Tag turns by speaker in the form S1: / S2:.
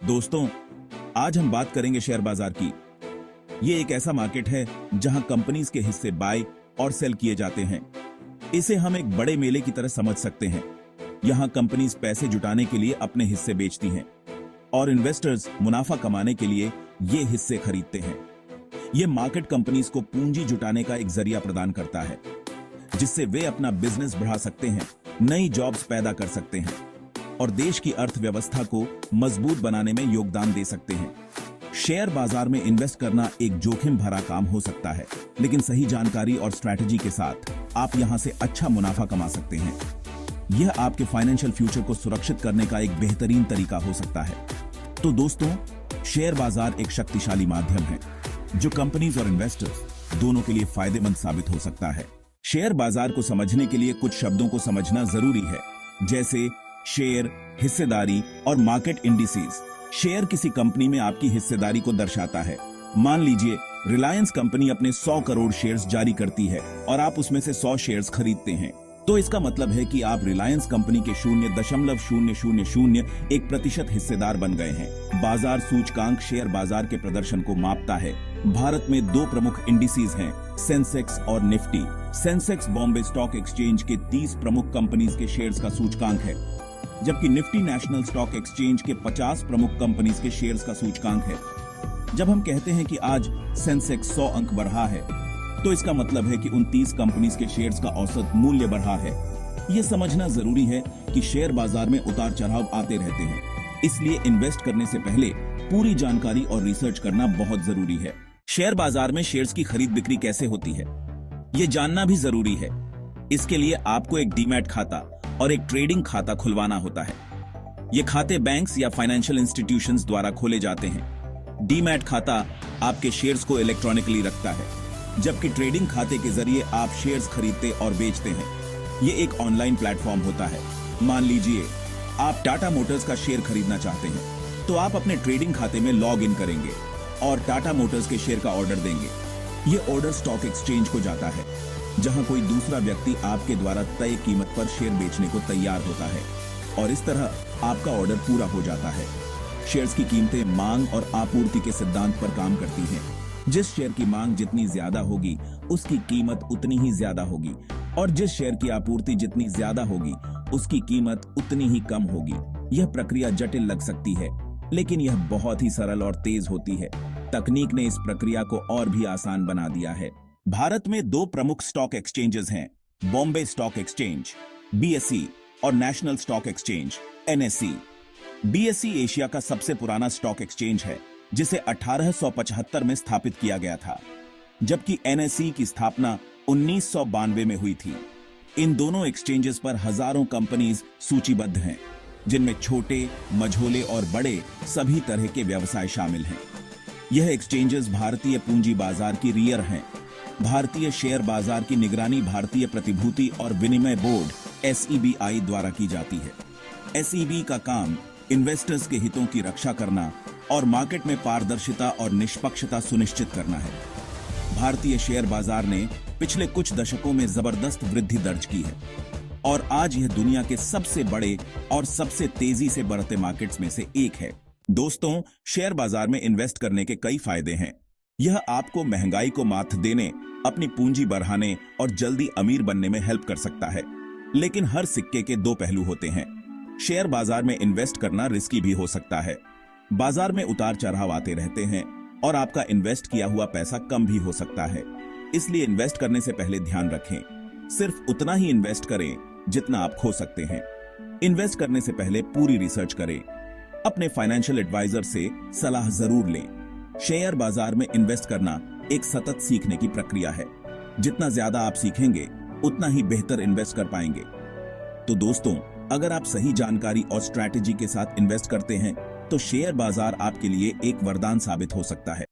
S1: दोस्तों, आज हम बात करेंगे शेयर बाजार की। ये एक ऐसा मार्केट है जहां कंपनीज के हिस्से बाय और सेल किए जाते हैं। इसे हम एक बड़े मेले की तरह समझ सकते हैं। यहां कंपनीज पैसे जुटाने के लिए अपने हिस्से बेचती हैं और इन्वेस्टर्स मुनाफा कमाने के लिए ये हिस्से खरीदते हैं। ये मार्केट कंपनीज को पूंजी जुटाने का एक जरिया प्रदान करता है, जिससे वे अपना बिजनेस बढ़ा सकते हैं, नई जॉब्स पैदा कर सकते हैं और देश की अर्थव्यवस्था को मजबूत बनाने में योगदान दे सकते हैं। शेयर बाजार में इन्वेस्ट करना एक जोखिम भरा काम हो सकता है, लेकिन सही जानकारी और स्ट्रैटेजी के साथ आप यहां से अच्छा मुनाफा कमा सकते हैं। यह आपके फाइनेंशियल फ्यूचर को सुरक्षित करने का एक बेहतरीन तरीका हो सकता है। तो दोस्तों, शेयर बाजार एक शक्तिशाली माध्यम है जो कंपनीज और इन्वेस्टर्स दोनों के लिए फायदेमंद साबित हो सकता है। शेयर बाजार को समझने के लिए कुछ शब्दों को समझना जरूरी है, जैसे शेयर, हिस्सेदारी और मार्केट इंडिसेस। शेयर किसी कंपनी में आपकी हिस्सेदारी को दर्शाता है। मान लीजिए रिलायंस कंपनी अपने 100 करोड़ शेयर्स जारी करती है और आप उसमें से 100 शेयर्स खरीदते हैं, तो इसका मतलब है कि आप रिलायंस कंपनी के 0.0001% हिस्सेदार बन गए हैं। बाजार सूचकांक शेयर बाजार के प्रदर्शन को मापता है। भारत में 2 प्रमुख इंडिसेस हैं, सेंसेक्स और Nifty. Sensex Bombay stock exchange के 30 प्रमुख कंपनीज के शेयर्स का सूचकांक है, जबकि निफ्टी नेशनल स्टॉक एक्सचेंज के 50 प्रमुख कंपनीज के शेयर्स का सूचकांक है। जब हम कहते हैं कि आज सेंसेक्स 100 अंक बढ़ा है, तो इसका मतलब है कि उन 30 कंपनीज के शेयर्स का औसत मूल्य बढ़ा है। यह समझना जरूरी है कि शेयर बाजार में उतार चढ़ाव आते रहते हैं, इसलिए इन्वेस्ट करने से पहले पूरी जानकारी और रिसर्च करना बहुत जरूरी है। शेयर बाजार में शेयर्स की खरीद बिक्री कैसे होती है, ये जानना भी जरूरी है। इसके लिए आपको एक डीमैट खाता और एक ट्रेडिंग खाता खुलवाना होता है। ये खाते बैंक्स या फाइनेंशियल इंस्टीट्यूशंस द्वारा खोले जाते हैं। डीमैट खाता आपके शेयर्स को इलेक्ट्रॉनिकली रखता है, जबकि ट्रेडिंग खाते के जरिए आप शेयर्स खरीदते और बेचते हैं। ये एक ऑनलाइन प्लेटफॉर्म होता है। मान लीजिए आप टाटा मोटर्स का शेयर खरीदना चाहते हैं, तो आप अपने ट्रेडिंग खाते में लॉग इन करेंगे और टाटा मोटर्स के शेयर का ऑर्डर देंगे। ये ऑर्डर स्टॉक एक्सचेंज को जाता है, जहां कोई दूसरा व्यक्ति आपके द्वारा तय कीमत पर शेयर बेचने को तैयार होता है और इस तरह आपका ऑर्डर पूरा हो जाता है। शेयर्स की कीमतें मांग और आपूर्ति के सिद्धांत पर काम करती हैं। जिस शेयर की मांग जितनी ज्यादा होगी, उसकी कीमत उतनी ही ज्यादा होगी, और जिस शेयर की आपूर्ति जितनी ज्यादा होगी, उसकी कीमत उतनी ही कम होगी। यह प्रक्रिया जटिल लग सकती है, लेकिन यह बहुत ही सरल और तेज होती है। तकनीक ने इस प्रक्रिया को और भी आसान बना दिया है। भारत में 2 प्रमुख स्टॉक एक्सचेंजेस हैं, बॉम्बे स्टॉक एक्सचेंज BSE और national stock exchange NSE। BSE Asia का सबसे पुराना स्टॉक एक्सचेंज है, जिसे 1875 में स्थापित किया गया था, जबकि NSE की स्थापना 1992 में हुई थी। इन दोनों एक्सचेंजेस पर हजारों कंपनीज सूचीबद्ध हैं, जिनमें छोटे, मझोले और बड़े सभी तरह के व्यवसाय शामिल हैं। यह एक्सचेंजेस भारतीय पूंजी बाजार की रीढ़ हैं। भारतीय शेयर बाजार की निगरानी भारतीय प्रतिभूति और विनिमय बोर्ड SEBI द्वारा की जाती है। SEBI का काम इन्वेस्टर्स के हितों की रक्षा करना और मार्केट में पारदर्शिता और निष्पक्षता सुनिश्चित करना है। भारतीय शेयर बाजार ने पिछले कुछ दशकों में जबरदस्त वृद्धि दर्ज की है और आज यह दुनिया के सबसे बड़े और सबसे तेजी से बढ़ते मार्केट्स में से एक है। दोस्तों, शेयर बाजार में इन्वेस्ट करने के कई फायदे हैं। यह आपको महंगाई को मात देने, अपनी पूंजी बढ़ाने और जल्दी अमीर बनने में हेल्प कर सकता है। लेकिन हर सिक्के के 2 पहलू होते हैं। शेयर बाजार में इन्वेस्ट करना रिस्की भी हो सकता है। बाजार में उतार चढ़ाव आते रहते हैं और आपका इन्वेस्ट किया हुआ पैसा कम भी हो सकता है। इसलिए इन्वेस्ट करने से पहले ध्यान रखें, सिर्फ उतना ही इन्वेस्ट करें जितना आप खो सकते हैं। इन्वेस्ट करने से पहले पूरी रिसर्च करें। अपने फाइनेंशियल एडवाइजर से सलाह जरूर लें। शेयर बाजार में इन्वेस्ट करना एक सतत सीखने की प्रक्रिया है। जितना ज्यादा आप सीखेंगे, उतना ही बेहतर इन्वेस्ट कर पाएंगे। तो दोस्तों, अगर आप सही जानकारी और स्ट्रैटेजी के साथ इन्वेस्ट करते हैं, तो शेयर बाजार आपके लिए एक वरदान साबित हो सकता है।